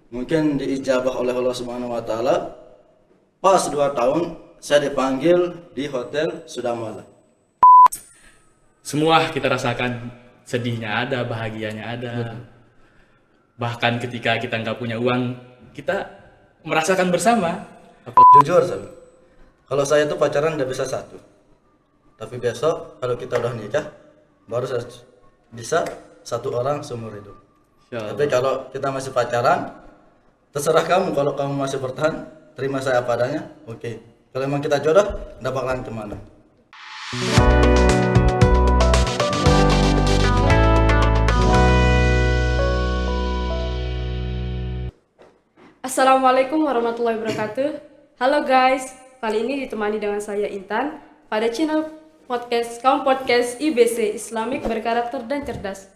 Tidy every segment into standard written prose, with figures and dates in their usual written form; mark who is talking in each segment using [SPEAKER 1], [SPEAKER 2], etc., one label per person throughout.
[SPEAKER 1] mungkin diijabah oleh Allah Subhanahu wa taala. Pas 2 tahun saya dipanggil di Hotel Sudamala.
[SPEAKER 2] Semua kita rasakan, sedihnya ada, bahagianya ada. Bahkan ketika kita nggak punya uang, kita merasakan bersama.
[SPEAKER 1] Jujur Sam, kalau saya itu pacaran udah bisa satu, tapi besok kalau kita udah nikah baru bisa satu orang seumur hidup. Tapi kalau kita masih pacaran, terserah kamu. Kalau kamu masih bertahan, terima saya apa adanya. Oke. Kalau emang kita jodoh, nggak bakalan kemana.
[SPEAKER 3] Assalamualaikum warahmatullahi wabarakatuh. Halo guys, kali ini ditemani dengan saya Intan pada channel kaum podcast IBC Islamik berkarakter dan cerdas.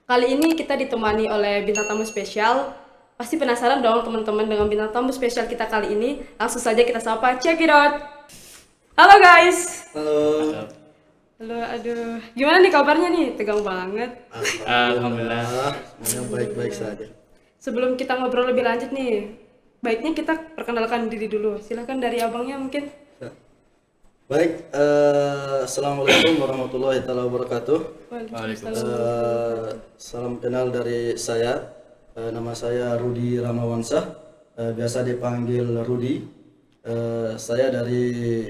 [SPEAKER 3] Kali ini kita ditemani oleh bintang tamu spesial. Pasti penasaran dong teman-teman dengan bintang tamu spesial kita kali ini. Langsung saja kita sapa, check it out. Halo guys.
[SPEAKER 1] Halo.
[SPEAKER 3] Halo, aduh. Gimana nih kabarnya nih? Tegang banget.
[SPEAKER 2] Alhamdulillah.
[SPEAKER 1] Semuanya baik-baik saja.
[SPEAKER 3] Sebelum kita ngobrol lebih lanjut nih, baiknya kita perkenalkan diri dulu. Silahkan dari abangnya mungkin.
[SPEAKER 1] Baik, assalamualaikum warahmatullahi wabarakatuh.
[SPEAKER 3] Waalaikumsalam.
[SPEAKER 1] Salam kenal dari saya. Nama saya Rudi Ramawansah, biasa dipanggil Rudi. Saya dari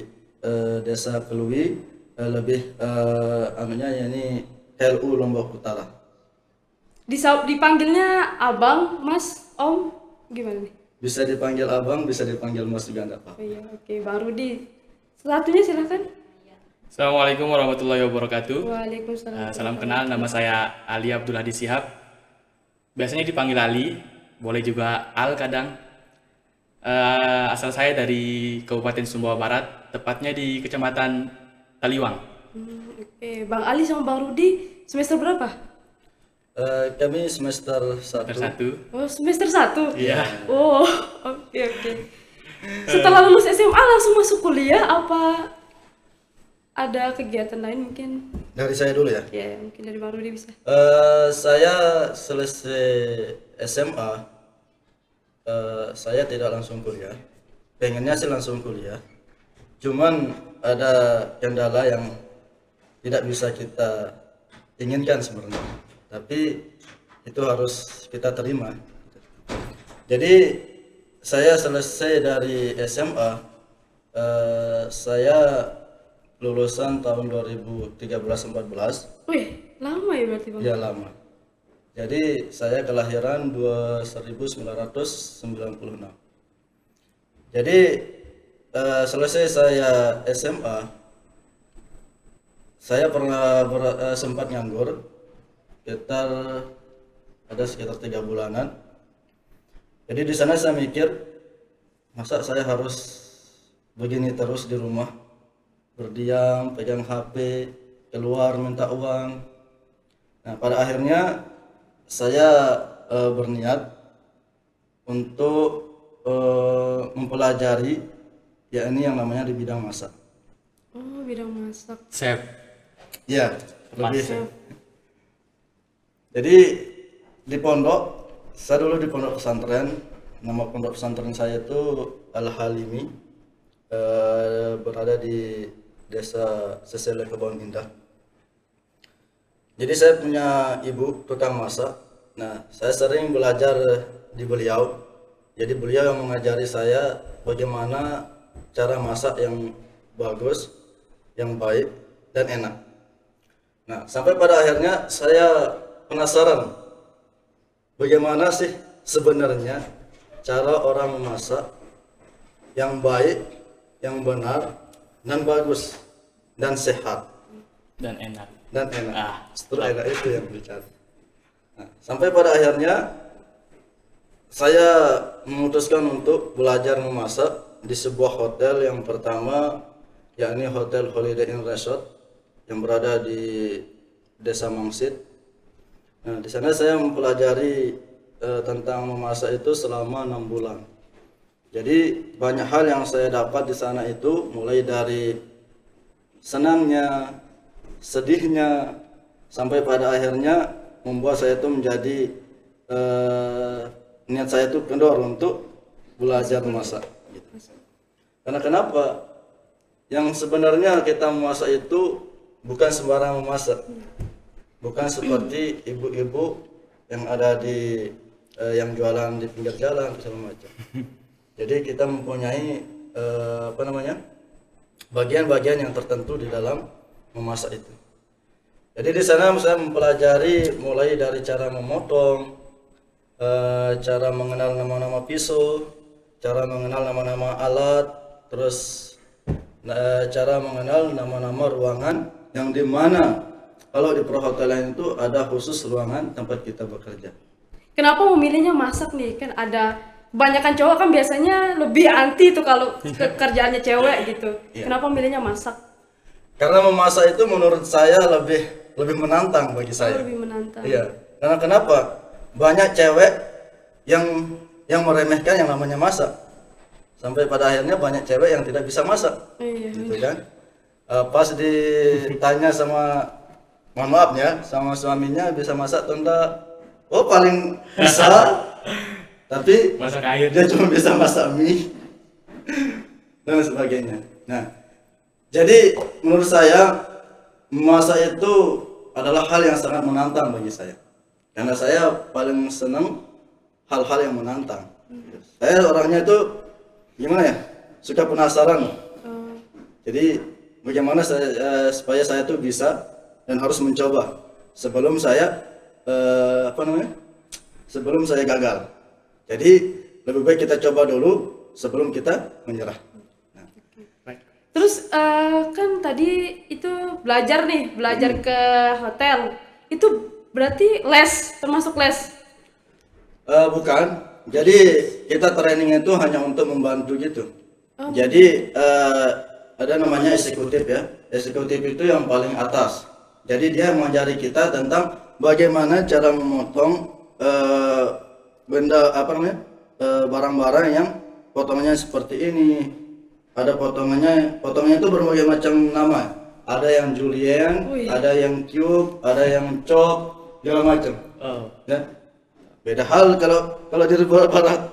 [SPEAKER 1] Desa Kelui, lebih yakni LU Lombok Utara.
[SPEAKER 3] Dipanggilnya abang, mas, om, gimana nih?
[SPEAKER 1] Bisa dipanggil abang, bisa dipanggil mas juga enggak apa.
[SPEAKER 3] Oh iya, oke, baru di satunya silahkan.
[SPEAKER 2] Assalamualaikum warahmatullahi wabarakatuh.
[SPEAKER 3] Waalaikumsalam.
[SPEAKER 2] Salam kenal, nama saya Ali Abdul Hadi Shihab. Biasanya dipanggil Ali, boleh juga Al kadang. Asal saya dari Kabupaten Sumbawa Barat, tepatnya di Kecamatan Taliwang.
[SPEAKER 3] Oke, Bang Ali sama Bang Rudi semester berapa?
[SPEAKER 1] Kami semester 1.
[SPEAKER 2] Satu.
[SPEAKER 3] Oh, semester 1?
[SPEAKER 2] Iya.
[SPEAKER 3] Oh, oke. Setelah lulus SMA langsung masuk kuliah apa ada kegiatan lain mungkin?
[SPEAKER 1] Dari saya dulu ya.
[SPEAKER 3] Ya, mungkin dari Bang Rudi bisa.
[SPEAKER 1] Saya selesai SMA, saya tidak langsung kuliah. Pengennya sih langsung kuliah. Cuman ada kendala yang tidak bisa kita inginkan sebenarnya. Tapi itu harus kita terima. Jadi saya selesai dari SMA, saya lulusan tahun 2013-14.
[SPEAKER 3] Wih, lama ya berarti Bang?
[SPEAKER 1] Ya lama. Jadi saya kelahiran 1996. Jadi selesai saya SMA, saya pernah sempat nganggur sekitar 3 bulanan. Jadi di sana saya mikir, masa saya harus begini terus di rumah, berdiam, pegang HP, keluar minta uang. Nah, pada akhirnya saya berniat untuk mempelajari yakni yang namanya di bidang masak.
[SPEAKER 3] Oh, bidang masak.
[SPEAKER 2] Chef.
[SPEAKER 1] Ya, lebih.
[SPEAKER 3] Chef.
[SPEAKER 1] Jadi di pondok, saya dulu di pondok pesantren. Nama pondok pesantren saya itu Al-Halimi, berada di Desa Sesele Kebon Indah. Jadi saya punya ibu tukang masak. Nah, saya sering belajar di beliau. Jadi beliau yang mengajari saya bagaimana cara masak yang bagus, yang baik dan enak. Nah, sampai pada akhirnya saya penasaran bagaimana sih sebenarnya cara orang memasak yang baik, yang benar, dan bagus, dan sehat,
[SPEAKER 2] Dan enak.
[SPEAKER 1] Setelah enak itu yang bicara. Nah, sampai pada akhirnya saya memutuskan untuk belajar memasak di sebuah hotel yang pertama, yakni Hotel Holiday Inn Resort yang berada di Desa Mangsit. Nah, di sana saya mempelajari tentang memasak itu selama 6 bulan. Jadi banyak hal yang saya dapat di sana itu, mulai dari senangnya, sedihnya, sampai pada akhirnya membuat saya itu menjadi niat saya itu kendor untuk belajar memasak. Gitu. Karena kenapa? Yang sebenarnya kita memasak itu bukan sembarang memasak, bukan seperti ibu-ibu yang ada di yang jualan di pinggir jalan segala macam. Jadi kita mempunyai bagian-bagian yang tertentu di dalam memasak itu. Jadi di sana saya mempelajari mulai dari cara memotong, cara mengenal nama-nama pisau, cara mengenal nama-nama alat, terus cara mengenal nama-nama ruangan yang dimana kalau di perhotelan itu ada khusus ruangan tempat kita bekerja.
[SPEAKER 3] Kenapa memilihnya masak nih? Kan ada kebanyakan cowok kan biasanya lebih anti tuh kalau kerjaannya cewek gitu.
[SPEAKER 1] Iya.
[SPEAKER 3] Kenapa milihnya masak?
[SPEAKER 1] Karena memasak itu menurut saya lebih menantang bagi saya.
[SPEAKER 3] Lebih menantang.
[SPEAKER 1] Iya. Karena kenapa? Banyak cewek yang meremehkan yang namanya masak. Sampai pada akhirnya banyak cewek yang tidak bisa masak.
[SPEAKER 3] Iya.
[SPEAKER 1] Gitu kan? Pas ditanya sama, mohon maaf ya, sama suaminya bisa masak atau enggak? Oh paling bisa, tapi
[SPEAKER 2] Masak air.
[SPEAKER 1] dia cuma bisa masak mie dan sebagainya. Nah, jadi menurut saya memasak itu adalah hal yang sangat menantang bagi saya. Karena saya paling senang hal-hal yang menantang. Saya orangnya itu gimana ya, suka penasaran. Jadi bagaimana supaya saya tuh bisa dan harus mencoba sebelum saya sebelum saya gagal. Jadi lebih baik kita coba dulu sebelum kita menyerah.
[SPEAKER 2] Baik.
[SPEAKER 3] Terus kan tadi itu belajar ke hotel. Itu berarti les, termasuk les.
[SPEAKER 1] Bukan. Jadi kita training itu hanya untuk membantu gitu. Jadi ada namanya eksekutif ya. Eksekutif itu yang paling atas. Jadi dia mengajari kita tentang bagaimana cara memotong barang-barang yang potongannya seperti ini. Ada potongnya itu berbagai macam nama. Ada yang julienne, ada yang cube, ada yang chop, segala macam.
[SPEAKER 2] Oh.
[SPEAKER 1] Ya. Beda hal kalau di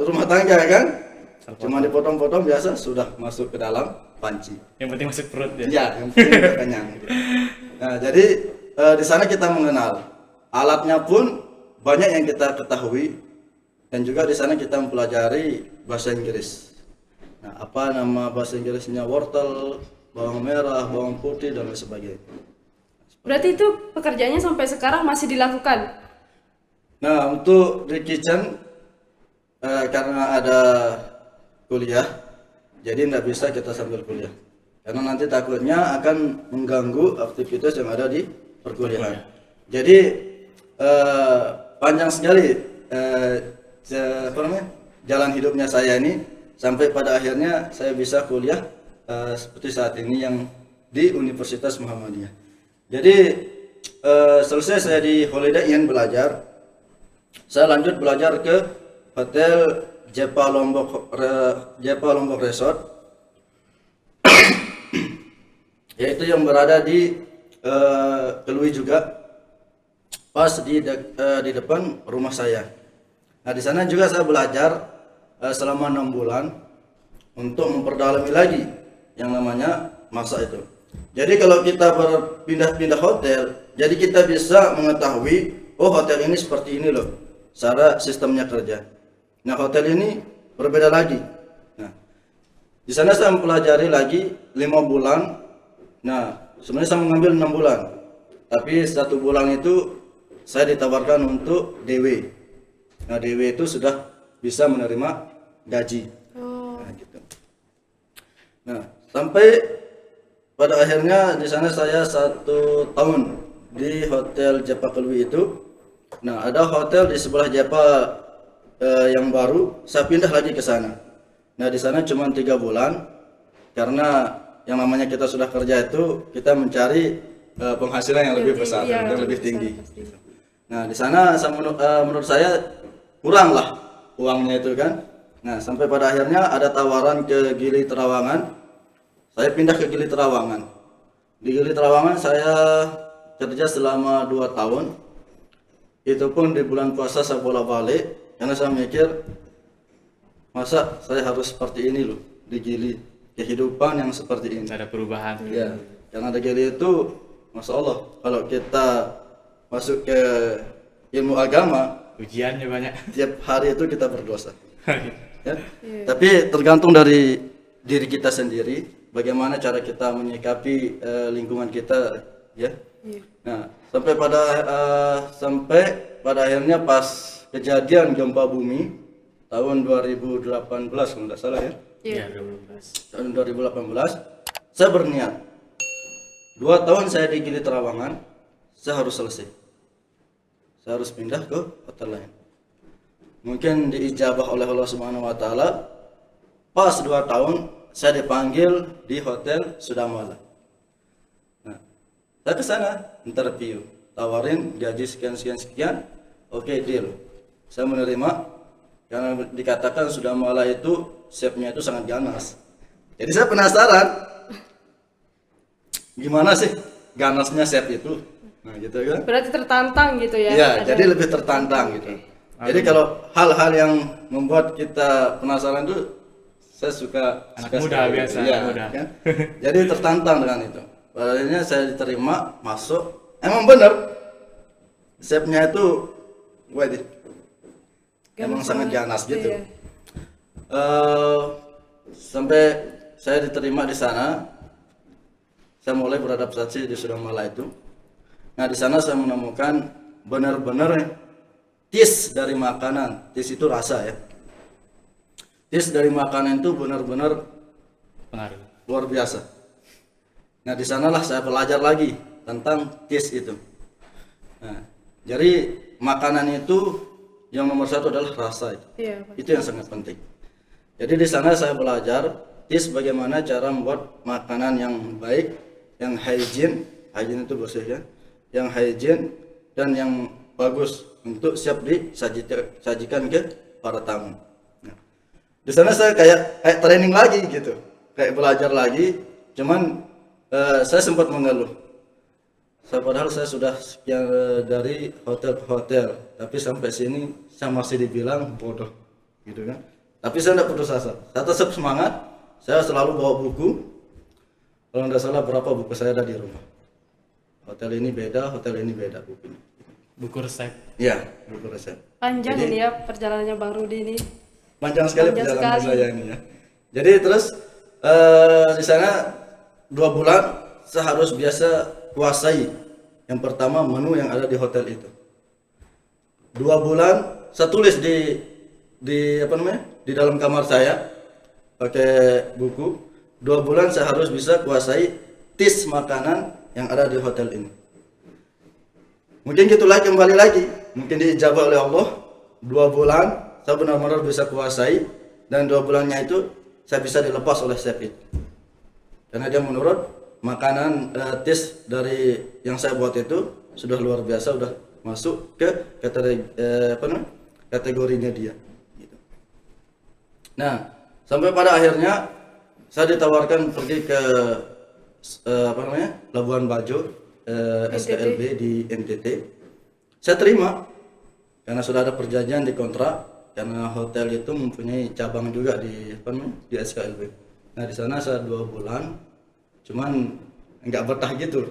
[SPEAKER 1] rumah tangga kan, cuma dipotong-potong biasa sudah masuk ke dalam panci.
[SPEAKER 2] Yang penting masuk perut ya.
[SPEAKER 1] Ya, yang penting udah kenyang. Gitu. Nah, jadi di sana kita mengenal alatnya pun banyak yang kita ketahui dan juga di sana kita mempelajari bahasa Inggris. Nah, apa nama bahasa Inggrisnya? Wortel, bawang merah, bawang putih dan lain sebagainya.
[SPEAKER 3] Berarti itu pekerjaannya sampai sekarang masih dilakukan.
[SPEAKER 1] Nah, untuk di kitchen karena ada kuliah, jadi tidak bisa kita sambil kuliah. Karena nanti takutnya akan mengganggu aktivitas yang ada di perkuliahan. Jadi panjang sekali jalan hidupnya saya ini sampai pada akhirnya saya bisa kuliah seperti saat ini yang di Universitas Muhammadiyah. Jadi selesai saya di Holiday Inn belajar, saya lanjut belajar ke Hotel Jepa Lombok Resort, yaitu yang berada di Kelui juga, pas di depan rumah saya. Nah di sana juga saya belajar selama 6 bulan untuk memperdalami lagi yang namanya masak itu. Jadi kalau kita berpindah-pindah hotel, jadi kita bisa mengetahui, oh hotel ini seperti ini loh, cara sistemnya kerja. Nah hotel ini berbeda lagi. Nah di sana saya mempelajari lagi 5 bulan. Nah sebenarnya saya mengambil 6 bulan, tapi 1 bulan itu saya ditawarkan untuk DW. Nah DW itu sudah bisa menerima gaji. Nah, gitu. Nah sampai pada akhirnya di sana saya 1 tahun di Hotel Jepa Kelui itu. Nah ada hotel di sebelah Jepa yang baru, saya pindah lagi ke sana. Nah di sana cuma 3 bulan karena yang namanya kita sudah kerja itu kita mencari penghasilan yang lebih besar dan lebih tinggi. Nah di sana menurut saya kurang lah uangnya itu kan. Nah sampai pada akhirnya ada tawaran ke Gili Trawangan. Saya pindah ke Gili Trawangan. Di Gili Trawangan saya kerja selama 2 tahun. Itu pun di bulan puasa saya bolak-balik. karena saya mikir masa saya harus seperti ini loh di Gili, kehidupan yang seperti ini.
[SPEAKER 2] Ada perubahan.
[SPEAKER 1] Ya, karena di Gili itu Masya Allah kalau kita masuk ke ilmu agama
[SPEAKER 2] Ujiannya banyak.
[SPEAKER 1] tiap hari itu kita berdosa. Ya. Tapi tergantung dari diri kita sendiri, bagaimana cara kita menyikapi lingkungan kita, ya. Nah, sampai pada akhirnya pas kejadian gempa bumi tahun 2018 kalau tidak salah ya.
[SPEAKER 2] Iya, 2012.
[SPEAKER 1] Tahun 2018 saya berniat 2 tahun saya di Gili Trawangan, saya harus selesai. Saya harus pindah ke hotel lain. Mungkin diijabah oleh Allah Subhanahu wa taala. Pas 2 tahun saya dipanggil di hotel Sudamala. Nah, saya ke sana interview, tawarin gaji sekian. Oke, deal. Saya menerima karena dikatakan Sudamala itu chefnya itu sangat ganas. Jadi saya penasaran gimana sih ganasnya chef itu. Nah, gitu kan.
[SPEAKER 3] Berarti tertantang gitu ya?
[SPEAKER 1] Iya,
[SPEAKER 3] Ada-
[SPEAKER 1] jadi lebih tertantang gitu. Jadi kalau hal-hal yang membuat kita penasaran itu saya suka
[SPEAKER 2] Anak muda
[SPEAKER 1] sekali.
[SPEAKER 2] biasa,
[SPEAKER 1] Iya,
[SPEAKER 2] anak muda.
[SPEAKER 1] kan? Jadi tertantang dengan itu. Pada akhirnya saya diterima, masuk. Emang benar. Chefnya itu waduh, emang sangat ganas gitu.
[SPEAKER 3] Iya.
[SPEAKER 1] Sampai saya diterima di sana, saya mulai beradaptasi di Sudamala itu. Nah, di sana saya menemukan benar-benar taste dari makanan. Taste itu rasa ya. Taste dari makanan itu benar-benar
[SPEAKER 2] Pengaruh.
[SPEAKER 1] luar biasa. Nah, di sanalah saya belajar lagi tentang taste itu. Nah, jadi makanan itu yang nomor 1 adalah rasa itu.
[SPEAKER 3] Iya, Pak.
[SPEAKER 1] Itu yang sangat penting. Jadi di sana saya belajar tips bagaimana cara membuat makanan yang baik, yang hygiene itu bersih ya, yang hygiene dan yang bagus untuk siap disajikan ke para tamu. Nah, di sana saya kayak training lagi gitu, kayak belajar lagi. Cuman saya sempat mengeluh. Padahal saya sudah sekian dari hotel ke hotel, tapi sampai sini saya masih dibilang bodoh, gitu kan? Tapi saya tidak putus asa. Saya tetap semangat. Saya selalu bawa buku. Kalau tidak salah berapa buku saya ada di rumah. Hotel ini beda bukunya.
[SPEAKER 2] Buku resep.
[SPEAKER 1] Iya, buku resep.
[SPEAKER 3] Panjang
[SPEAKER 1] Jadi-
[SPEAKER 3] ini ya perjalanannya Bang Rudi ini.
[SPEAKER 1] Panjang sekali
[SPEAKER 3] Panjang
[SPEAKER 1] perjalanan
[SPEAKER 3] sekali.
[SPEAKER 1] saya ini ya. Jadi terus di sana 2 bulan saya harus biasa kuasai yang pertama menu yang ada di hotel itu. 2 bulan saya tulis di apa namanya di dalam kamar saya pakai buku. 2 bulan saya harus bisa kuasai taste makanan yang ada di hotel ini. Mungkin gitulah kembali lagi, mungkin diijabah oleh Allah. 2 bulan saya benar-benar bisa kuasai, dan 2 bulannya itu saya bisa dilepas oleh chef itu. Karena dia menurut makanan taste dari yang saya buat itu sudah luar biasa, sudah masuk ke kategorinya dia. Gitu. Nah, sampai pada akhirnya saya ditawarkan pergi ke Labuan Bajo, SKLB di NTT. Saya terima karena sudah ada perjanjian di kontrak, karena hotel itu mempunyai cabang juga di SKLB. Nah, di sana saya 2 bulan, cuman nggak betah gitu.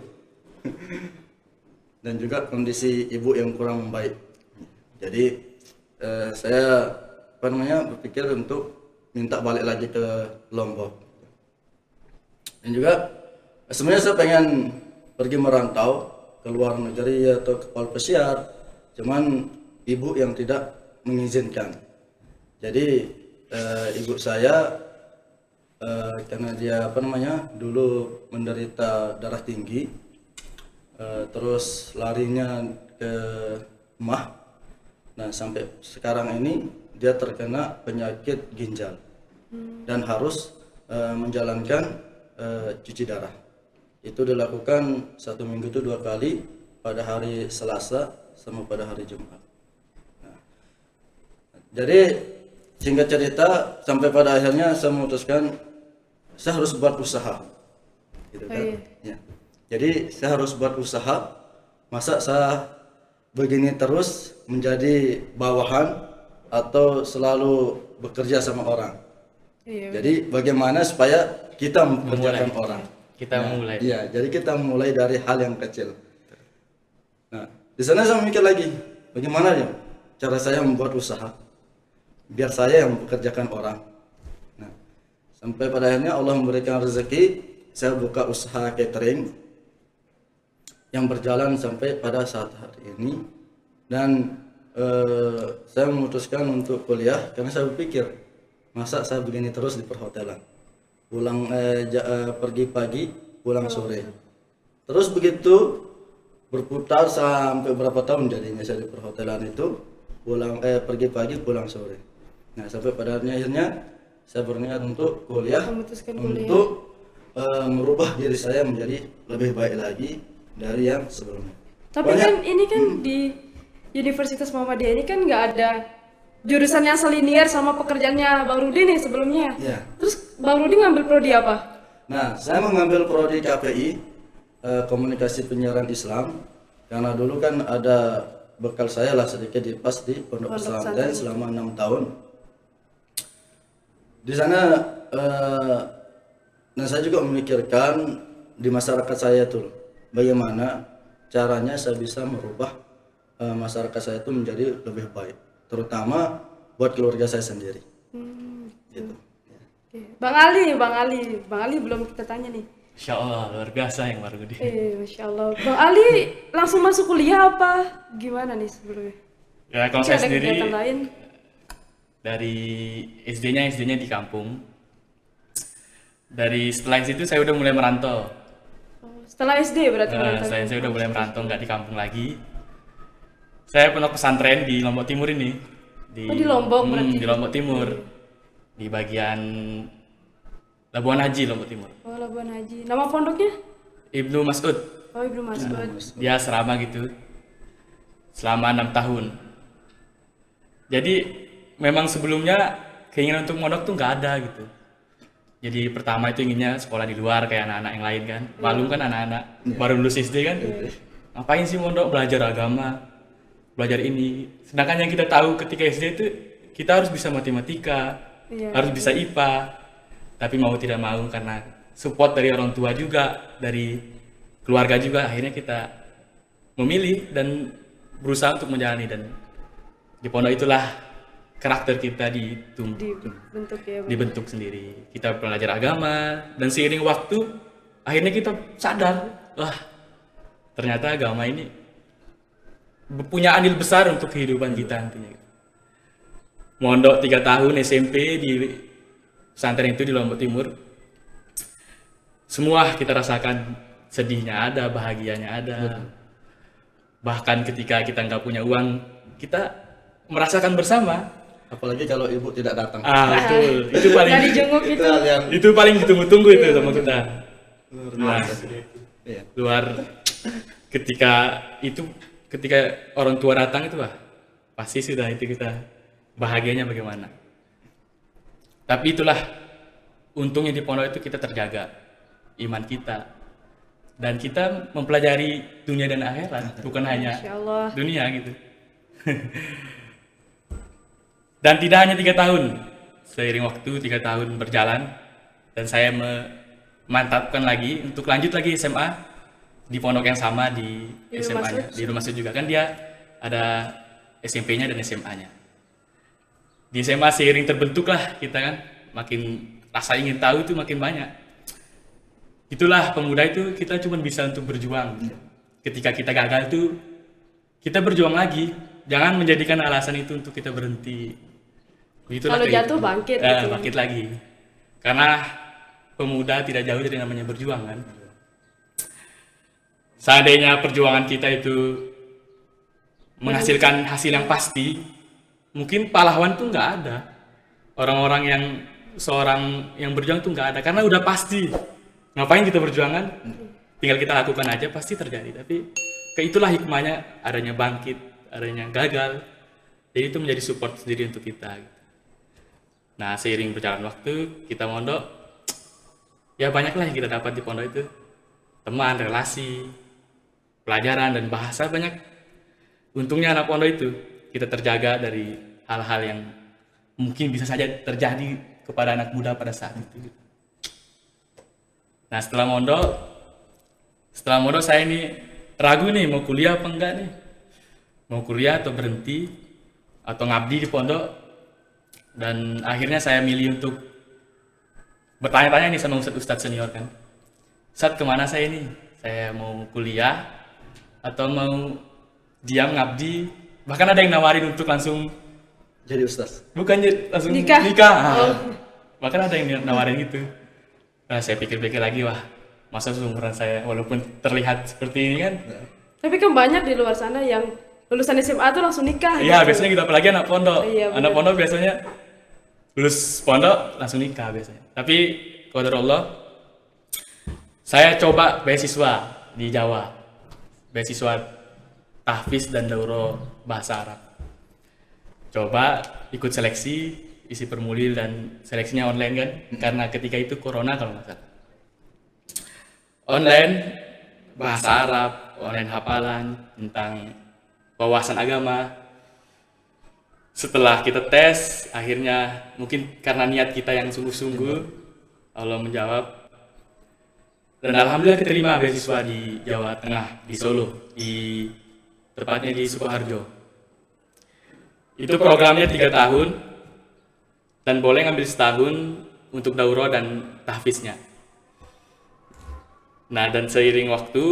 [SPEAKER 1] Dan juga kondisi ibu yang kurang baik. Jadi saya berpikir untuk minta balik lagi ke Lombok. Dan juga sebenarnya saya pengen pergi merantau ke luar negeri atau ke Pesiar, cuman ibu yang tidak mengizinkan. Jadi ibu saya karena dia dulu menderita darah tinggi, terus larinya ke mah. Nah, sampai sekarang ini dia terkena penyakit ginjal dan harus menjalankan cuci darah. Itu dilakukan 1 minggu itu 2 kali, pada hari Selasa sama pada hari Jumat. Nah, jadi singkat cerita, sampai pada akhirnya saya memutuskan saya harus buat usaha, gitu kan? Ya. Jadi saya harus buat usaha. Masa saya begini terus menjadi bawahan atau selalu bekerja sama orang.
[SPEAKER 3] Iya.
[SPEAKER 1] Jadi bagaimana supaya kita mempekerjakan orang.
[SPEAKER 2] Kita memulai.
[SPEAKER 1] Iya, jadi kita mulai dari hal yang kecil. Nah, di sana saya mikir lagi, bagaimana ya cara saya membuat usaha biar saya yang mempekerjakan orang. Nah, sampai pada akhirnya Allah memberikan rezeki, saya buka usaha catering yang berjalan sampai pada saat hari ini. Dan saya memutuskan untuk kuliah karena saya berpikir, masa saya begini terus di perhotelan, pergi pagi pulang sore, terus begitu berputar sampai berapa tahun jadinya saya di perhotelan itu, pergi pagi pulang sore. Nah, sampai pada akhirnya saya berniat untuk kuliah,
[SPEAKER 3] Memutuskan kuliah.
[SPEAKER 1] untuk merubah diri saya menjadi lebih baik lagi dari yang sebelumnya.
[SPEAKER 3] Tapi kan ini kan di Universitas Muhammadiyah ini kan nggak ada jurusan yang selinier sama pekerjaannya Bang Rudi nih sebelumnya.
[SPEAKER 1] Iya.
[SPEAKER 3] Terus Bang Rudi ngambil prodi apa?
[SPEAKER 1] Nah, saya mengambil prodi KPI, Komunikasi Penyiaran Islam, karena dulu kan ada bekal saya lah sedikit di Pondok Pesantren selama 6 tahun. Di sana, nah saya juga memikirkan di masyarakat saya tuh, bagaimana caranya saya bisa merubah masyarakat saya itu menjadi lebih baik, terutama buat keluarga saya sendiri. Gitu.
[SPEAKER 3] Oke. Bang Ali belum kita tanya nih.
[SPEAKER 2] Insya Allah luar biasa yang baru di.
[SPEAKER 3] Masya Allah. Bang Ali langsung masuk kuliah apa? Gimana nih sebelumnya?
[SPEAKER 2] Ya kalau
[SPEAKER 3] Mungkin
[SPEAKER 2] saya
[SPEAKER 3] ada
[SPEAKER 2] sendiri
[SPEAKER 3] kegiatan lain?
[SPEAKER 2] dari SD-nya di kampung. Setelah itu saya udah mulai merantau.
[SPEAKER 3] Setelah SD berarti merantau.
[SPEAKER 2] Setelah saya udah mulai merantau, nggak di kampung lagi. Saya pondok pesantren di Lombok Timur ini.
[SPEAKER 3] Di Lombok berarti?
[SPEAKER 2] Di Lombok Timur. Di bagian Labuan Haji, Lombok Timur.
[SPEAKER 3] Oh, Labuan Haji. Nama pondoknya?
[SPEAKER 2] Ibnu Mas'ud.
[SPEAKER 3] Oh, Ibnu Mas'ud.
[SPEAKER 2] Dia serama gitu. Selama 6 tahun. Jadi memang sebelumnya keinginan untuk mondok tuh nggak ada gitu. Jadi pertama itu inginnya sekolah di luar kayak anak-anak yang lain kan. Malum kan anak-anak baru lulus SD kan. Ngapain sih mondok, belajar agama, belajar ini. Sedangkan yang kita tahu ketika SD itu kita harus bisa matematika, harus bisa IPA. Tapi mau tidak mau karena support dari orang tua juga, dari keluarga juga, akhirnya kita memilih dan berusaha untuk menjalani. Dan di pondok itulah karakter kita dibentuk sendiri. Kita belajar agama dan seiring waktu akhirnya kita sadar, wah ternyata agama ini punya andil besar untuk kehidupan kita nantinya. Mondok 3 tahun SMP di pesantren itu di Lombok Timur, semua kita rasakan, sedihnya ada, bahagianya ada. Bahkan ketika kita nggak punya uang, kita merasakan bersama.
[SPEAKER 1] Apalagi kalau ibu tidak datang.
[SPEAKER 2] Betul. Itu paling
[SPEAKER 3] Nggak dijenguk itu.
[SPEAKER 2] itu paling ditunggu-tunggu itu sama kita. Nah,
[SPEAKER 1] Iya.
[SPEAKER 2] luar ketika orang tua datang itu pasti sudah itu kita bahagianya bagaimana. Tapi itulah untungnya di pondok itu kita terjaga iman kita dan kita mempelajari dunia dan akhirat, bukan hanya
[SPEAKER 3] Masya Allah.
[SPEAKER 2] dunia gitu. Dan tidak hanya 3 tahun, seiring waktu 3 tahun berjalan dan saya memantapkan lagi untuk lanjut lagi SMA di pondok yang sama di SMA-nya, di Rumah Masud juga kan dia ada SMP-nya dan SMA-nya. Di SMA seiring terbentuklah kita kan, makin rasa ingin tahu itu makin banyak. Itulah pemuda itu kita cuma bisa untuk berjuang. Ketika kita gagal itu kita berjuang lagi, jangan menjadikan alasan itu untuk kita berhenti. Itulah
[SPEAKER 3] Kalau jatuh bangkit gitu.
[SPEAKER 2] Bangkit lagi. Karena pemuda tidak jauh dari namanya berjuang kan. Seandainya perjuangan kita itu menghasilkan hasil yang pasti, mungkin pahlawan tuh nggak ada. Orang-orang seorang yang berjuang tuh nggak ada karena udah pasti. Ngapain kita berjuangan? Tinggal kita lakukan aja pasti terjadi. Tapi itulah hikmahnya adanya bangkit, adanya gagal. Jadi itu menjadi support sendiri untuk kita. Nah, seiring berjalan waktu, kita mondok, ya banyaklah yang kita dapat di pondok itu. Teman, relasi, pelajaran, dan bahasa banyak. Untungnya anak pondok itu, kita terjaga dari hal-hal yang mungkin bisa saja terjadi kepada anak muda pada saat itu. Nah, setelah mondok saya ini ragu nih mau kuliah apa enggak nih. Mau kuliah atau berhenti atau ngabdi di pondok. Dan akhirnya saya milih untuk bertanya-tanya nih sama ustadz senior kan. Ustadz, kemana saya ini? Saya mau kuliah atau mau diam ngabdi? Bahkan ada yang nawarin untuk langsung
[SPEAKER 1] Jadi ustaz.
[SPEAKER 2] bukan langsung
[SPEAKER 3] Nikah.
[SPEAKER 2] nikah.
[SPEAKER 3] Oh.
[SPEAKER 2] Bahkan ada yang nawarin gitu. Nah, saya pikir-pikir lagi, wah, masa seumuran saya walaupun terlihat seperti ini kan.
[SPEAKER 3] Tapi kan banyak di luar sana yang lulusan SMA tuh langsung nikah.
[SPEAKER 2] Iya,
[SPEAKER 3] gitu.
[SPEAKER 2] biasanya gitu, apalagi anak pondok.
[SPEAKER 3] Iya,
[SPEAKER 2] Anak
[SPEAKER 3] bener.
[SPEAKER 2] pondok biasanya lulus pondok langsung nikah biasanya. Tapi qadarullah saya coba beasiswa di Jawa. Beasiswa tahfiz dan daurah bahasa Arab. Coba ikut seleksi, isi formulir dan seleksinya online kan, karena ketika itu corona kalau nggak salah. Online bahasa Arab, online hafalan tentang wawasan agama. Setelah kita tes, akhirnya mungkin karena niat kita yang sungguh-sungguh, Allah menjawab. Dan alhamdulillah keterima beasiswa di Jawa Tengah, di Solo, tepatnya di Sukoharjo. Itu programnya 3 tahun dan boleh ngambil setahun untuk daurah dan tahfiznya. Nah, dan seiring waktu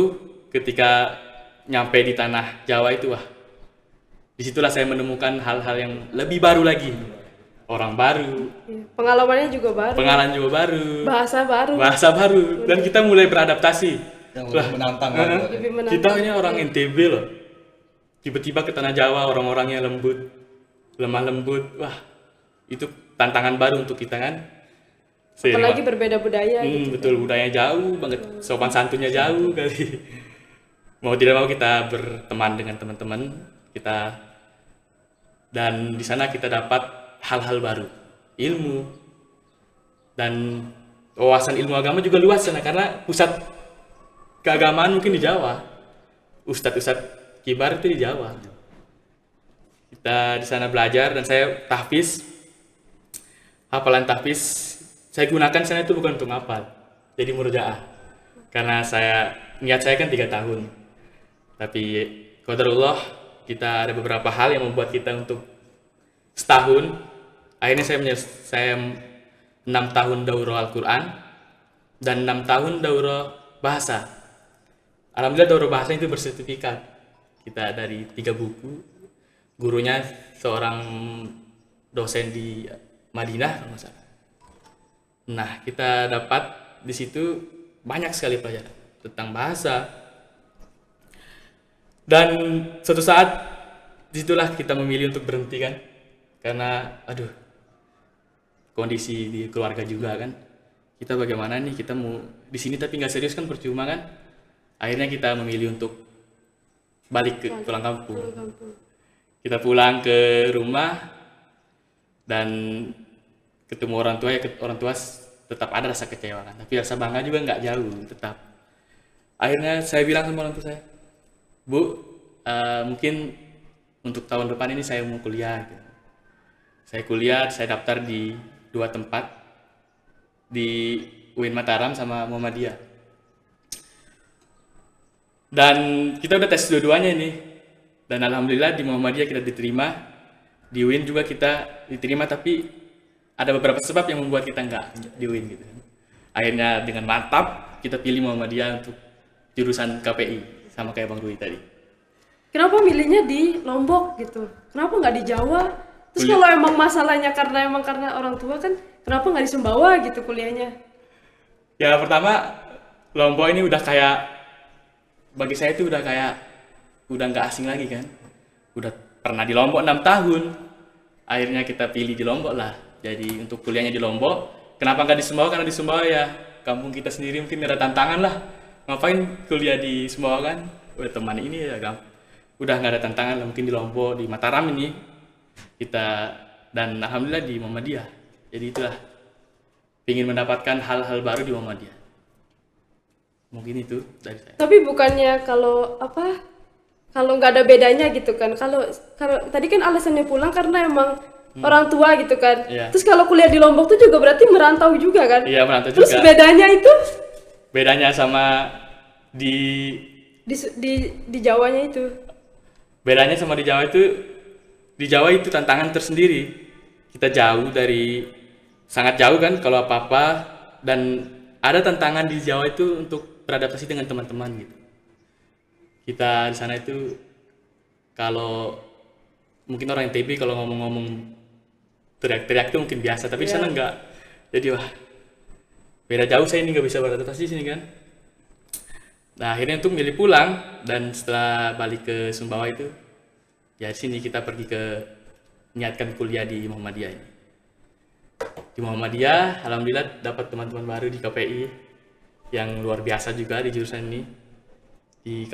[SPEAKER 2] ketika nyampe di tanah Jawa itu, wah, disitulah saya menemukan hal-hal yang lebih baru lagi. Orang baru,
[SPEAKER 3] Iya. Pengalamannya juga baru.
[SPEAKER 2] pengalaman juga baru, bahasa baru, dan kita mulai beradaptasi.
[SPEAKER 1] Yang lebih menantang lagi.
[SPEAKER 3] Lebih menantang.
[SPEAKER 2] Kita ini orang NTB loh. Tiba-tiba ke tanah Jawa, orang-orangnya lembut, lemah lembut. Wah, itu tantangan baru untuk kita kan.
[SPEAKER 3] Apalagi berbeda budaya gitu.
[SPEAKER 2] Betul, budayanya jauh banget, sopan santunnya jauh kali. Mau tidak mau kita berteman dengan teman-teman kita, dan di sana kita dapat hal-hal baru, ilmu, dan wawasan ilmu agama juga luas sana karena pusat keagamaan mungkin di Jawa. Ustadz-ustadz kibar itu di Jawa. Kita di sana belajar dan saya tahfiz. Hafalan tahfiz saya gunakan sana itu bukan untuk ngapal, jadi murojaah. Karena niat saya kan 3 tahun. Tapi qadarullah kita ada beberapa hal yang membuat kita untuk setahun. Akhirnya saya 6 tahun daurah Al-Quran dan 6 tahun daurah bahasa. Alhamdulillah daurah bahasa itu bersertifikat. Kita dari 3 buku. Gurunya seorang dosen di Madinah kalau nggak salah. Nah, kita dapat di situ banyak sekali pelajaran tentang bahasa. Dan suatu saat disitulah kita memilih untuk berhenti kan. Karena kondisi di keluarga juga kan, kita bagaimana nih, kita mau di sini tapi nggak serius kan percuma kan. Akhirnya kita memilih untuk balik ke pulang kampung. Kita pulang ke rumah dan ketemu orang tua, orang tua tetap ada rasa kecewa kan, tapi rasa bangga juga nggak jauh tetap. Akhirnya saya bilang sama orang tua saya, Bu, mungkin untuk tahun depan ini saya mau kuliah gitu. Saya kuliah, saya daftar di 2 tempat, di UIN Mataram sama Muhammadiyah. Dan kita udah tes dua-duanya ini. Dan alhamdulillah di Muhammadiyah kita diterima, di UIN juga kita diterima, tapi ada beberapa sebab yang membuat kita nggak di UIN gitu. Akhirnya dengan mantap kita pilih Muhammadiyah untuk jurusan KPI, sama kayak Bang Rui tadi.
[SPEAKER 3] Kenapa milihnya di Lombok gitu? Kenapa nggak di Jawa? Terus kalau emang masalahnya karena orang tua kan, kenapa nggak di Sumbawa gitu kuliahnya?
[SPEAKER 2] Ya pertama, Lombok ini udah kayak, bagi saya itu udah nggak asing lagi kan. Udah pernah di Lombok 6 tahun. Akhirnya kita pilih di Lombok lah. Jadi untuk kuliahnya di Lombok. Kenapa nggak di Sumbawa? Karena di Sumbawa ya kampung kita sendiri mungkin ada tantangan lah. Ngapain kuliah di Sumbawa kan? Udah teman ini ya udah nggak ada tantangan lah. Mungkin di Lombok, di Mataram ini kita, dan alhamdulillah di Muhammadiyah. Jadi itulah, ingin mendapatkan hal-hal baru di Muhammadiyah. Mungkin itu dari saya.
[SPEAKER 3] Tapi bukannya kalau kalau nggak ada bedanya gitu kan. Kalau kalau tadi kan alasannya pulang karena emang orang tua gitu kan.
[SPEAKER 2] Iya.
[SPEAKER 3] Terus kalau kuliah di Lombok tuh juga berarti merantau juga kan?
[SPEAKER 2] Iya, merantau
[SPEAKER 3] Terus
[SPEAKER 2] juga.
[SPEAKER 3] bedanya itu
[SPEAKER 2] Bedanya sama di
[SPEAKER 3] di Jawanya itu.
[SPEAKER 2] bedanya sama di Jawa itu tantangan tersendiri. Kita jauh dari sangat jauh kan kalau apa-apa, dan ada tantangan di Jawa itu untuk beradaptasi dengan teman-teman gitu. Kita di sana itu kalau mungkin orang NTB kalau ngomong-ngomong teriak-teriak itu mungkin biasa, tapi di sana enggak. Jadi wah, beda jauh, saya ini nggak bisa beradaptasi di sini kan. Nah akhirnya untuk milih pulang, dan setelah balik ke Sumbawa itu ya di sini kita pergi ke niatkan kuliah di Muhammadiyah ini. Di Muhammadiyah alhamdulillah dapat teman-teman baru di KPI yang luar biasa juga di jurusan ini. Di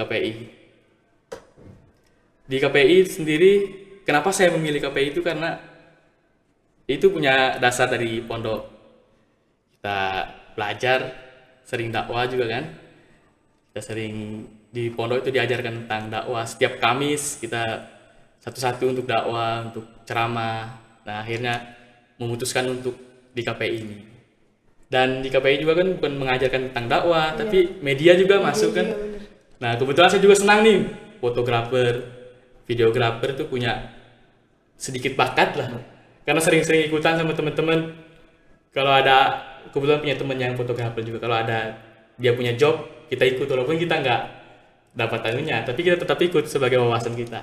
[SPEAKER 2] KPI sendiri, kenapa saya memilih KPI itu karena itu punya dasar dari pondok. Kita belajar, sering dakwah juga kan. Kita sering di pondok itu diajarkan tentang dakwah. Setiap Kamis kita satu-satu untuk dakwah, untuk ceramah. Nah akhirnya memutuskan untuk di KPI ini. Dan di KPI juga kan bukan mengajarkan tentang dakwah, tapi media juga masuk kan.
[SPEAKER 3] Bener.
[SPEAKER 2] Nah kebetulan saya juga senang nih, fotografer, videografer itu punya sedikit bakat lah. Karena sering-sering ikutan sama teman-teman. Kalau ada, kebetulan punya teman yang fotografer juga, kalau ada dia punya job, kita ikut walaupun kita nggak dapat anunya, tapi kita tetap ikut sebagai wawasan kita.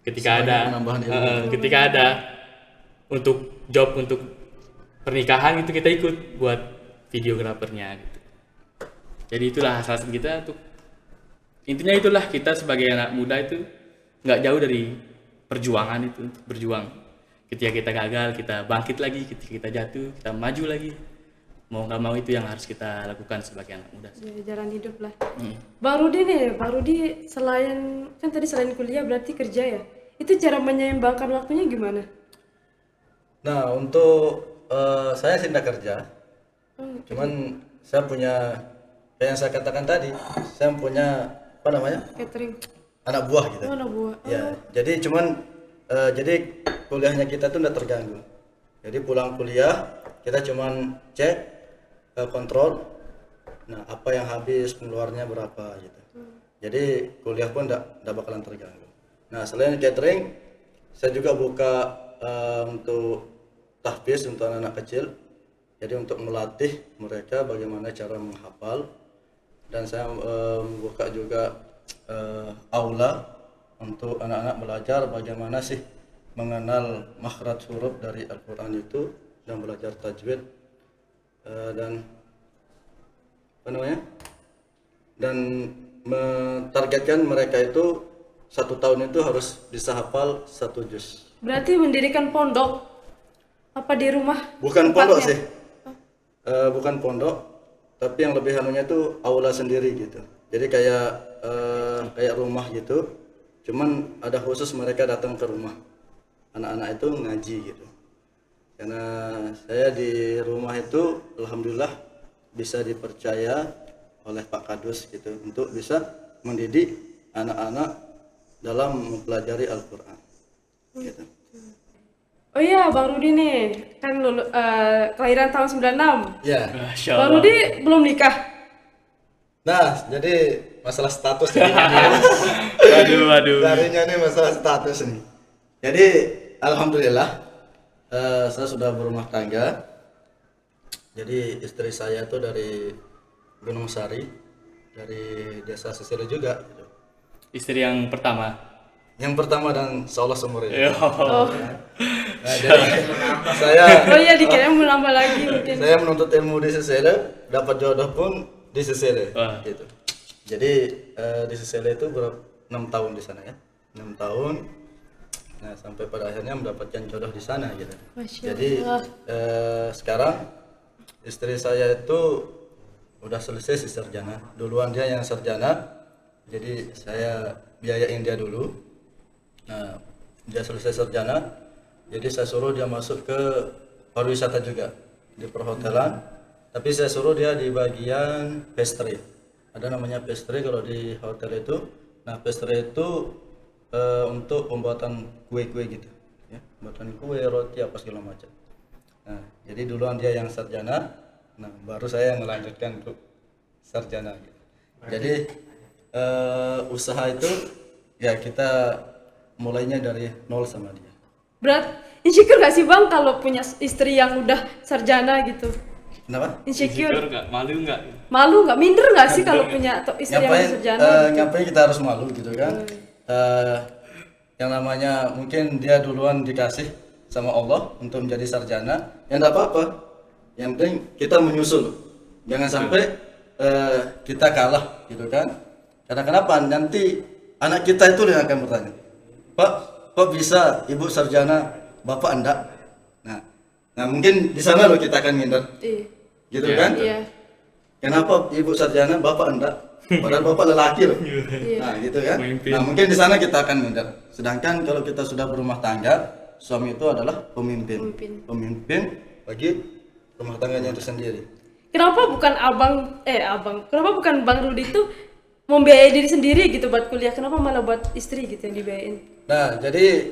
[SPEAKER 2] Ketika
[SPEAKER 1] Sebagai
[SPEAKER 2] ada,
[SPEAKER 1] penambahan ilmu.
[SPEAKER 2] ketika ada untuk job untuk pernikahan itu kita ikut buat videografernya gitu. Jadi itulah alasan kita untuk, intinya itulah kita sebagai anak muda itu nggak jauh dari perjuangan itu, untuk berjuang. Ketika kita gagal, kita bangkit lagi. Ketika kita jatuh, kita maju lagi. Mau nggak mau itu yang harus kita lakukan sebagai anak muda.
[SPEAKER 3] Ya, jalan hidup lah. Bang Rudi selain kan tadi selain kuliah berarti kerja ya. Itu cara menyeimbangkan waktunya gimana?
[SPEAKER 1] Nah, untuk saya sih tidak kerja. Cuman saya punya, kayak yang saya katakan tadi, saya punya apa namanya?
[SPEAKER 3] Catering.
[SPEAKER 1] Anak buah gitu.
[SPEAKER 3] Oh, anak buah.
[SPEAKER 1] Ya, jadi cuman jadi kuliahnya kita tuh tidak terganggu. Jadi pulang kuliah kita cuman cek, kontrol, nah apa yang habis pengeluarnya berapa gitu. Jadi kuliah pun tidak bakalan terganggu. Nah selain catering, saya juga buka untuk tahfiz untuk anak-anak kecil. Jadi untuk melatih mereka bagaimana cara menghafal, dan saya membuka juga aula untuk anak-anak belajar bagaimana sih mengenal makhraj huruf dari Al-Quran itu, dan belajar tajwid, dan apa namanya, dan mentargetkan mereka itu 1 tahun itu harus bisa hafal 1 juz.
[SPEAKER 3] Berarti mendirikan pondok apa di rumah?
[SPEAKER 1] Bukan pondok
[SPEAKER 3] tempatnya?
[SPEAKER 1] sih, bukan pondok, tapi yang lebih anunya itu aula sendiri gitu. Jadi kayak rumah gitu, cuman ada khusus mereka datang ke rumah anak-anak itu ngaji gitu. Karena saya di rumah itu alhamdulillah bisa dipercaya oleh Pak Kadus gitu untuk bisa mendidik anak-anak dalam mempelajari Al-Quran gitu.
[SPEAKER 3] Oh iya, Bang Rudi nih kan kelahiran tahun 96.
[SPEAKER 1] Ya.
[SPEAKER 2] Masya
[SPEAKER 3] Bang
[SPEAKER 2] Allah.
[SPEAKER 3] Rudi belum nikah.
[SPEAKER 1] Nah, jadi masalah status ini.
[SPEAKER 2] Waduh.
[SPEAKER 1] Darinya nih masalah status nih. Jadi alhamdulillah saya sudah berumah tangga. Jadi istri saya itu dari Gunung Sari, dari desa Sesele juga gitu.
[SPEAKER 2] Istri yang pertama.
[SPEAKER 1] Yang pertama dan seolah seumur hidup.
[SPEAKER 2] Yo.
[SPEAKER 1] Nah, jadi saya
[SPEAKER 3] Oh iya, dikira mau nambah lagi mungkin.
[SPEAKER 1] saya menuntut ilmu di Sesele, dapat jodoh pun di Sesele
[SPEAKER 2] Wah.
[SPEAKER 1] gitu. Jadi di Sesele itu 6 tahun di sana ya. 6 tahun. Nah, sampai pada akhirnya mendapatkan jodoh di sana gitu.
[SPEAKER 3] Masya
[SPEAKER 1] Jadi
[SPEAKER 3] Allah.
[SPEAKER 1] sekarang istri saya itu udah selesai si sarjana. Duluan dia yang sarjana. Jadi saya biayain dia dulu. Nah, dia selesai sarjana. Jadi saya suruh dia masuk ke pariwisata juga di perhotelan. Tapi saya suruh dia di bagian pastry. Ada namanya pastry kalau di hotel itu. Nah, pastry itu untuk pembuatan kue-kue gitu, ya, pembuatan kue, roti apa segala macam. Nah, jadi duluan dia yang sarjana, nah baru saya yang melanjutkan untuk sarjana gitu. Jadi usaha itu ya kita mulainya dari nol sama dia.
[SPEAKER 3] Berat insecure gak sih bang kalau punya istri yang udah sarjana gitu?
[SPEAKER 1] Kenapa?
[SPEAKER 3] Insecure?
[SPEAKER 2] nggak, malu nggak?
[SPEAKER 3] Malu nggak? Minder nggak sih kalau punya istri yang udah sarjana?
[SPEAKER 1] Ngapain kita harus malu gitu kan? Yang namanya mungkin dia duluan dikasih sama Allah untuk menjadi sarjana, ya enggak apa-apa. Yang penting kita menyusul. Jangan sampai kita kalah gitu kan? Karena kenapa? Nanti anak kita itu yang akan bertanya, Pak, kok bisa ibu sarjana, bapak enggak? Nah mungkin di sana loh kita akan minder,
[SPEAKER 3] Iya.
[SPEAKER 1] gitu
[SPEAKER 2] Iya.
[SPEAKER 1] kan?
[SPEAKER 3] Iya.
[SPEAKER 1] Kenapa ibu sarjana, bapak enggak? Padahal bapak lelaki loh.
[SPEAKER 3] Iya.
[SPEAKER 1] Nah gitu kan.
[SPEAKER 2] Pemimpin.
[SPEAKER 1] Nah mungkin di sana kita akan minder. Sedangkan kalau kita sudah berumah tangga, suami itu adalah pemimpin. Pemimpin bagi rumah tangganya itu sendiri.
[SPEAKER 3] Kenapa bukan kenapa bukan Bang Rudi itu membiayai diri sendiri gitu buat kuliah? Kenapa malah buat istri gitu yang dibiayain?
[SPEAKER 1] Nah jadi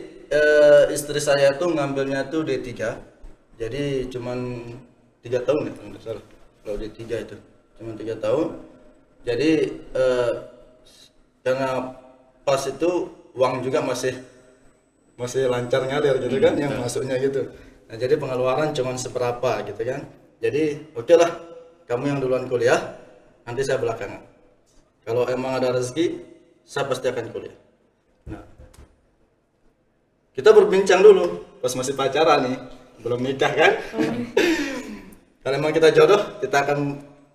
[SPEAKER 1] istri saya tuh ngambilnya tuh D3. Jadi cuman 3 tahun ya kalau nggak salah. Kalau D3 itu cuman 3 tahun. Jadi karena pas itu uang juga masih lancar ngalir gitu kan, yang masuknya gitu. Nah jadi pengeluaran cuman seberapa gitu kan. Jadi oke lah, kamu yang duluan kuliah, nanti saya belakangan. Kalau emang ada rezeki, saya pasti akan kuliah. Nah, kita berbincang dulu pas masih pacaran nih, belum nikah kan. Kalau emang kita jodoh,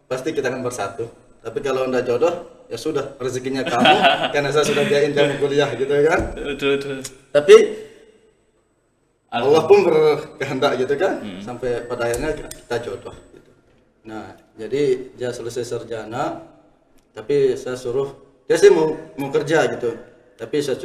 [SPEAKER 1] pasti kita akan bersatu. Tapi kalau anda jodoh, ya sudah, rezekinya kamu, karena saya sudah biayain kamu kuliah gitu kan.
[SPEAKER 2] Betul.
[SPEAKER 1] Tapi Allah pun berkehendak gitu kan, sampai pada akhirnya kita jodoh gitu. Nah, jadi dia selesai sarjana, tapi saya suruh, dia sih mau kerja gitu, tapi saya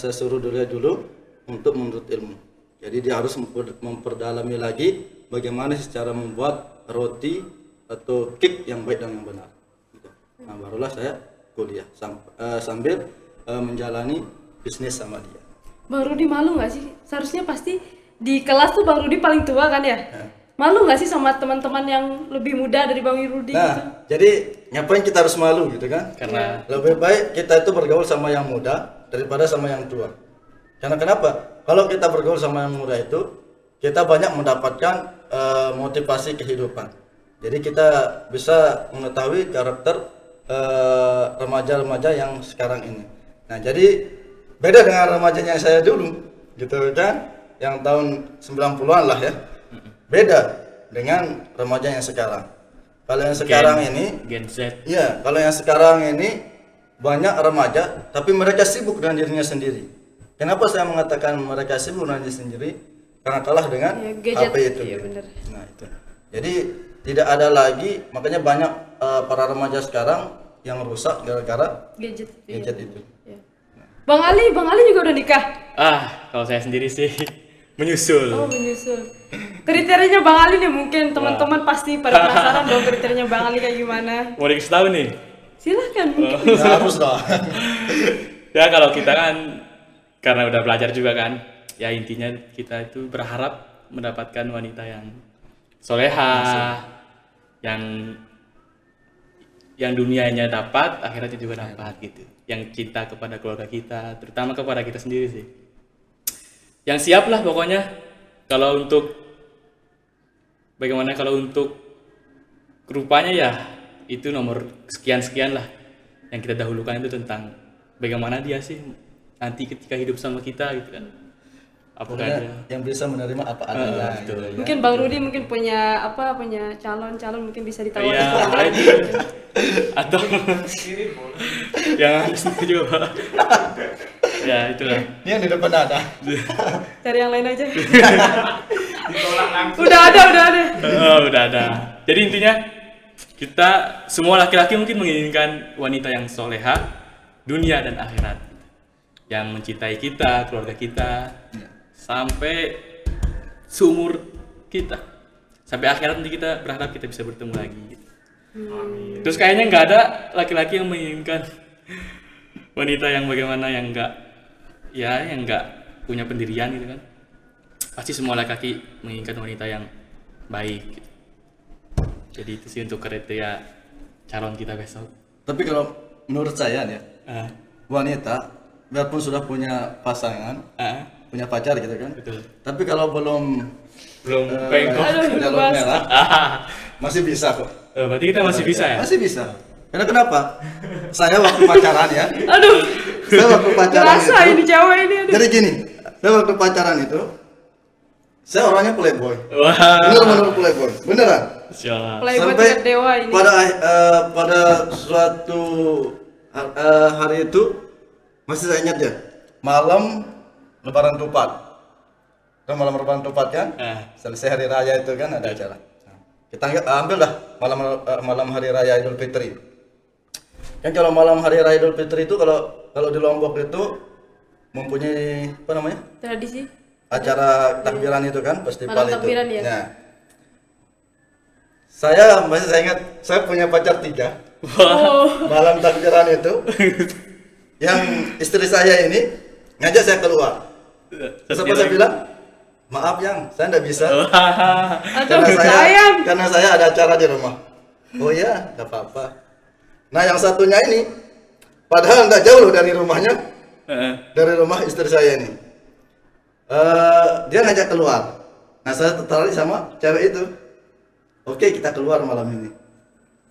[SPEAKER 1] suruh dulu untuk menuntut ilmu. Jadi dia harus memperdalami lagi bagaimana cara membuat roti atau cake yang baik dan yang benar. Gitu. Nah, barulah saya kuliah sambil menjalani bisnis sama dia.
[SPEAKER 3] Bang Rudi malu nggak sih? Seharusnya pasti di kelas tuh Bang Rudi paling tua kan ya? Malu nggak sih sama teman-teman yang lebih muda dari Bang Rudi gitu?
[SPEAKER 1] Nah, jadi ngapain kita harus malu gitu kan?
[SPEAKER 2] Karena
[SPEAKER 1] Lebih baik kita itu bergaul sama yang muda daripada sama yang tua. Karena kenapa? Kalau kita bergaul sama yang muda itu, kita banyak mendapatkan motivasi kehidupan. Jadi kita bisa mengetahui karakter remaja-remaja yang sekarang ini. Nah, jadi beda dengan remajanya saya dulu, gitu kan? Yang tahun 90-an lah ya. Beda dengan remaja yang sekarang. Kalau yang sekarang
[SPEAKER 2] Gen Z.
[SPEAKER 1] iya, kalau yang sekarang ini banyak remaja, tapi mereka sibuk dengan dirinya sendiri. Kenapa saya mengatakan mereka sibuk dengan dirinya sendiri? Karena kalah dengan
[SPEAKER 3] Ya, gadget.
[SPEAKER 1] HP itu.
[SPEAKER 3] Iya, bener.
[SPEAKER 1] Nah itu. Jadi tidak ada lagi, makanya banyak para remaja sekarang yang rusak gara-gara
[SPEAKER 3] Gadget.
[SPEAKER 1] gadget itu.
[SPEAKER 3] Iya. Bang Ali juga udah nikah.
[SPEAKER 2] Kalau saya sendiri sih menyusul.
[SPEAKER 3] Oh, menyusul. Kriterianya Bang Ali nih mungkin teman-teman pasti pada penasaran dong kriterianya Bang Ali kayak gimana.
[SPEAKER 2] Mau dikasih tahu nih.
[SPEAKER 3] Silahkan.
[SPEAKER 1] Ya, harus dong.
[SPEAKER 2] Ya kalau kita kan karena udah belajar juga kan, ya intinya kita itu berharap mendapatkan wanita yang soleha, yang dunianya dapat, akhiratnya juga dapat gitu. Yang cinta kepada keluarga kita, terutama kepada kita sendiri sih. Yang siap lah pokoknya. Kalau untuk bagaimana kalau untuk rupanya ya itu nomor sekian-sekian lah. Yang kita dahulukan itu tentang bagaimana dia sih nanti ketika hidup sama kita gitu kan. Apakah
[SPEAKER 1] Pokoknya
[SPEAKER 2] dia
[SPEAKER 1] yang bisa menerima apa adanya.
[SPEAKER 2] betul.
[SPEAKER 1] gitu ya.
[SPEAKER 3] Mungkin Bang Rudi mungkin punya calon mungkin bisa ditawarin.
[SPEAKER 2] Iya, itu. Atau yang sendiri juga Pak. Ya itulah.
[SPEAKER 1] Ini yang di depan ada.
[SPEAKER 3] Cari yang lain aja. Udah ada.
[SPEAKER 2] Udah ada. Jadi intinya kita semua laki-laki mungkin menginginkan wanita yang soleha dunia dan akhirat, yang mencintai kita, keluarga kita, sampai seumur kita, sampai akhirat nanti kita berharap kita bisa bertemu lagi. Terus kayaknya nggak ada laki-laki yang menginginkan wanita yang bagaimana yang enggak punya pendirian gitu kan. Pasti semua laki-laki menginginkan wanita yang baik gitu. Jadi itu sih untuk kriteria calon kita besok.
[SPEAKER 1] Tapi kalau menurut saya nih ya,
[SPEAKER 2] Ah,
[SPEAKER 1] wanita biarpun sudah punya pasangan,
[SPEAKER 2] ah,
[SPEAKER 1] punya pacar gitu kan.
[SPEAKER 2] betul.
[SPEAKER 1] Tapi kalau belum
[SPEAKER 2] Belum bengkok.
[SPEAKER 1] jalur
[SPEAKER 3] Mas.
[SPEAKER 1] merah
[SPEAKER 2] Ah,
[SPEAKER 1] masih bisa kok.
[SPEAKER 2] berarti kita masih bisa ya?
[SPEAKER 1] Masih bisa. Karena kenapa? Saya waktu pacaran ya.
[SPEAKER 3] Aduh,
[SPEAKER 1] Saya waktu pacaran
[SPEAKER 3] kerasa
[SPEAKER 1] itu.
[SPEAKER 3] ini cewek ini. Aduh.
[SPEAKER 1] Jadi gini, saya waktu pacaran itu, saya orangnya playboy.
[SPEAKER 2] Wah.
[SPEAKER 1] Bener-bener playboy. Beneran.
[SPEAKER 2] Siap.
[SPEAKER 3] Playboy
[SPEAKER 1] Sampai
[SPEAKER 3] tingkat dewa ini.
[SPEAKER 1] pada suatu hari itu masih saya ingat ya, malam Lebaran Tupat. Kan malam Lebaran Tupat kan? Selesai hari raya itu kan ada acara. Nah, kita ambil dah malam hari raya Idul Fitri. Kan kalau malam hari raya Idul Fitri itu kalau di Lombok itu mempunyai apa namanya?
[SPEAKER 3] Tradisi.
[SPEAKER 1] Acara takbiran itu kan, festival
[SPEAKER 3] Malam
[SPEAKER 1] itu.
[SPEAKER 3] takbiran, ya.
[SPEAKER 1] Nah, saya masih saya ingat, saya punya pacar 3.
[SPEAKER 3] Oh,
[SPEAKER 1] Malam takbiran itu, yang istri saya ini ngajak saya keluar. Terus apa saya bilang, maaf yang, saya nggak bisa.
[SPEAKER 3] aduh sayang.
[SPEAKER 1] Karena saya ada acara di rumah. Oh iya, nggak apa-apa. Nah yang satunya ini, padahal nggak jauh loh dari rumahnya, dari rumah istri saya ini. Dia ngajak keluar. Nah saya tertarik sama cewek itu. Oke kita keluar malam ini.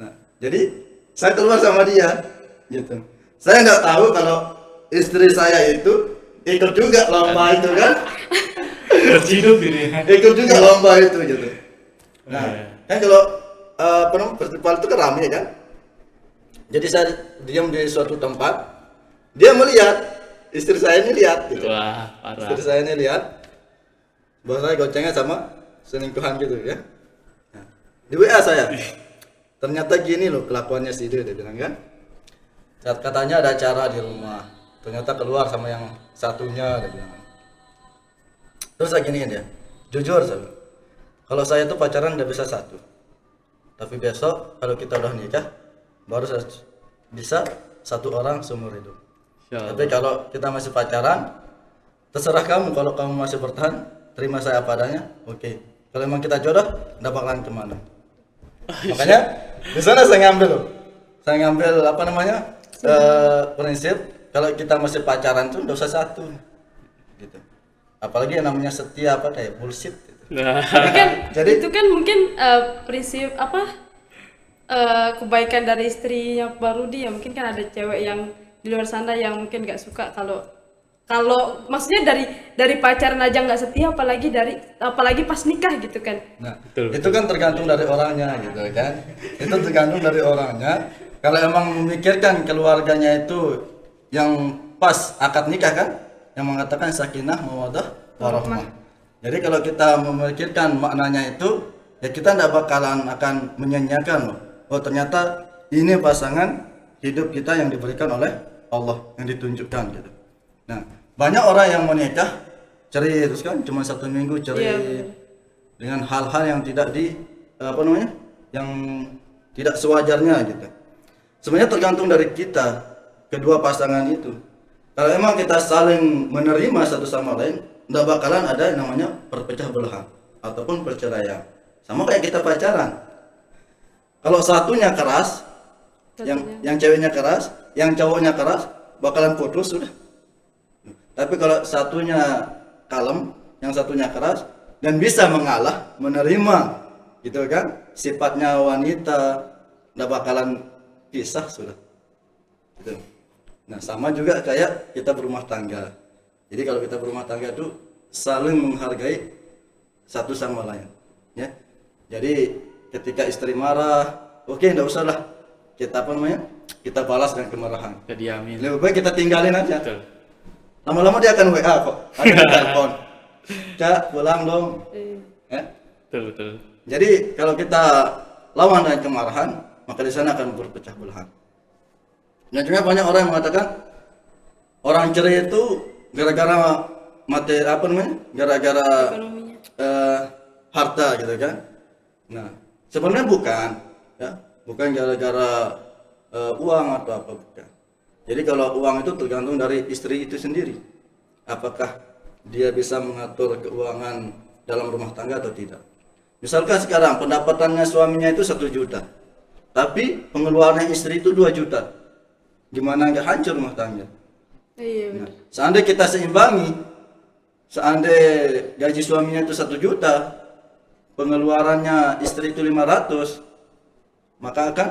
[SPEAKER 1] Nah jadi saya keluar sama dia, gitu. Saya nggak tahu kalau istri saya itu ikut juga lomba itu kan,
[SPEAKER 2] Terciduk ini.
[SPEAKER 1] ikut juga lomba itu gitu. Nah kan kalau apa namanya festival itu kan ramai kan. Jadi saya diam di suatu tempat, dia melihat istri saya ini lihat gitu.
[SPEAKER 2] Wah, parah.
[SPEAKER 1] Istri saya ini lihat bahwa saya goncengnya sama selingkuhan gitu ya. Nah, di WA saya, ternyata gini loh kelakuannya si dia bilang kan. Saat katanya ada acara di rumah, ternyata keluar sama yang satunya dia bilang. Terus saya giniin dia, jujur saya bilang, kalau saya tuh pacaran udah bisa 1, tapi besok kalau kita udah nikah baru saya bisa 1 orang seumur hidup. Tapi kalau kita masih pacaran, terserah kamu. Kalau kamu masih bertahan, terima saya apa adanya. Oke. Kalau memang kita jodoh, nggak bakalan kemana. Makanya di sana saya ngambil loh. Saya ngambil apa namanya prinsip kalau kita masih pacaran tuh nggak usah 1, gitu. Apalagi yang namanya setia apa kayak bullshit. Gitu.
[SPEAKER 2] Nah,
[SPEAKER 3] Tapi kan
[SPEAKER 1] Jadi-
[SPEAKER 3] itu kan mungkin prinsip apa kebaikan dari istri yang baru dia. Mungkin kan ada cewek yang di luar sana yang mungkin nggak suka kalau maksudnya dari pacaran aja nggak setia, apalagi pas nikah gitu kan.
[SPEAKER 1] Nah,
[SPEAKER 2] Betul,
[SPEAKER 1] itu kan tergantung dari orangnya gitu kan. Itu tergantung dari orangnya. Kalau emang memikirkan keluarganya itu yang pas akad nikah kan, yang mengatakan sakinah mawaddah warahmah. Jadi kalau kita memikirkan maknanya itu, ya kita tidak bakalan akan menyanyiakan loh. Oh ternyata ini pasangan hidup kita yang diberikan oleh Allah, yang ditunjukkan gitu. Nah, banyak orang yang menikah cerai terus kan, cuma 1 minggu cerai.
[SPEAKER 3] Iya, benar.
[SPEAKER 1] Dengan hal-hal yang tidak yang tidak sewajarnya gitu. Sebenarnya tergantung dari kita kedua pasangan itu. Kalau emang kita saling menerima satu sama lain, tidak bakalan ada yang namanya perpecah belah ataupun perceraian. Sama kayak kita pacaran. Kalau satunya keras, yang ceweknya keras, yang cowoknya keras, bakalan putus sudah. Tapi kalau satunya kalem, yang satunya keras dan bisa mengalah, menerima, gitu kan? Sifatnya wanita, nggak bakalan pisah sudah. Gitu. Nah sama juga kayak kita berumah tangga. Jadi kalau kita berumah tangga itu saling menghargai satu sama lain, ya. Jadi ketika istri marah, oke, nggak usah lah kita kita balas dengan kemarahan.
[SPEAKER 2] gak diamin.
[SPEAKER 1] Lebih baik kita tinggalin aja.
[SPEAKER 2] Betul.
[SPEAKER 1] Lama-lama dia akan WA kok, akan telepon. Cak, pulang dong. Ya.
[SPEAKER 2] Betul.
[SPEAKER 1] Jadi kalau kita lawan dengan kemarahan, maka di sana akan berpecah belahan. Dan juga banyak orang yang mengatakan orang cerai itu gara-gara gara-gara
[SPEAKER 3] Ekonominya.
[SPEAKER 1] harta gitu kan. Nah, sebenarnya bukan, ya, bukan gara-gara uang atau apa bukan. Jadi kalau uang itu tergantung dari istri itu sendiri. Apakah dia bisa mengatur keuangan dalam rumah tangga atau tidak. Misalkan sekarang pendapatannya suaminya itu 1 juta, tapi pengeluarannya istri itu 2 juta. Gimana nggak hancur rumah tangga?
[SPEAKER 3] Iya
[SPEAKER 1] Nah,
[SPEAKER 3] benar.
[SPEAKER 1] seandainya kita seimbangi, seandainya gaji suaminya itu 1 juta, pengeluarannya istri itu 500, maka akan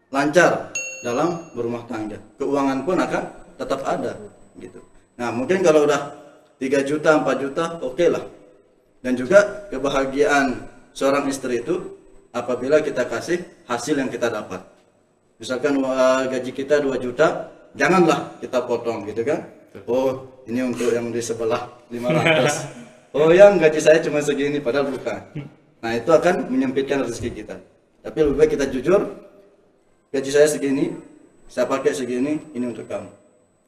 [SPEAKER 1] lancar dalam berumah tangga. Keuangan pun akan tetap ada gitu. Nah, mungkin kalau udah 3 juta, 4 juta, oke lah. Dan juga kebahagiaan seorang istri itu apabila kita kasih hasil yang kita dapat. Misalkan gaji kita 2 juta, janganlah kita potong gitu kan. Oh, ini untuk yang di sebelah 500. Oh, yang gaji saya cuma segini, padahal bukan. Nah, itu akan menyempitkan rezeki kita. Tapi lebih baik kita jujur, gaji saya segini, saya pakai segini, ini untuk kamu.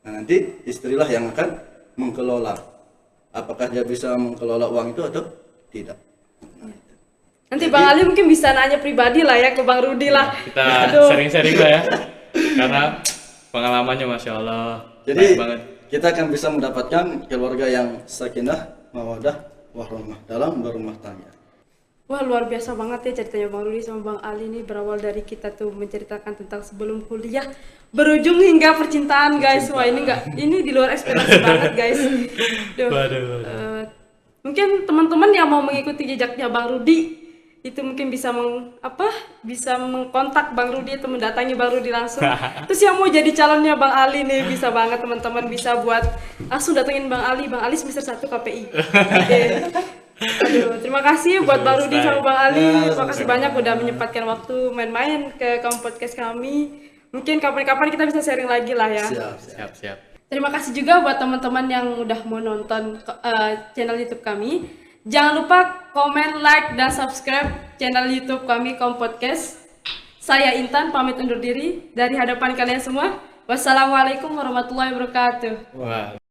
[SPEAKER 1] Nah, nanti istrilah yang akan mengelola. Apakah dia bisa mengelola uang itu atau tidak.
[SPEAKER 3] Nanti Bang Ali mungkin bisa nanya pribadi lah ya ke Bang Rudi lah.
[SPEAKER 2] Kita
[SPEAKER 3] Aduh.
[SPEAKER 2] sering-sering lah ya. Karena pengalamannya Masya Allah.
[SPEAKER 1] Jadi
[SPEAKER 2] baik banget.
[SPEAKER 1] kita akan bisa mendapatkan keluarga yang sakinah, mawadah, warahmah dalam berumah tangga.
[SPEAKER 3] Wah luar biasa banget ya ceritanya Bang Rudi sama Bang Ali ini, berawal dari kita tuh menceritakan tentang sebelum kuliah berujung hingga percintaan guys. Wah ini di luar ekspektasi banget guys. Duh.
[SPEAKER 2] Waduh.
[SPEAKER 3] Mungkin teman-teman yang mau mengikuti jejaknya Bang Rudi itu mungkin bisa bisa mengkontak Bang Rudi atau mendatangi Bang Rudi langsung. Terus yang mau jadi calonnya Bang Ali nih bisa banget teman-teman, bisa buat langsung datengin Bang Ali semester 1 KPI. Oke. Aduh, terima kasih buat Bang Rudi sama Bang Ali. Terima kasih banyak udah menyempatkan waktu main-main ke kamu podcast kami. Mungkin kapan-kapan kita bisa sharing lagi lah ya.
[SPEAKER 2] Siap.
[SPEAKER 3] Terima kasih juga buat teman-teman yang udah mau nonton channel YouTube kami. Jangan lupa komen, like, dan subscribe channel YouTube kami Kaum Podcast. Saya Intan pamit undur diri dari hadapan kalian semua. Wassalamualaikum warahmatullahi wabarakatuh.
[SPEAKER 2] Wah.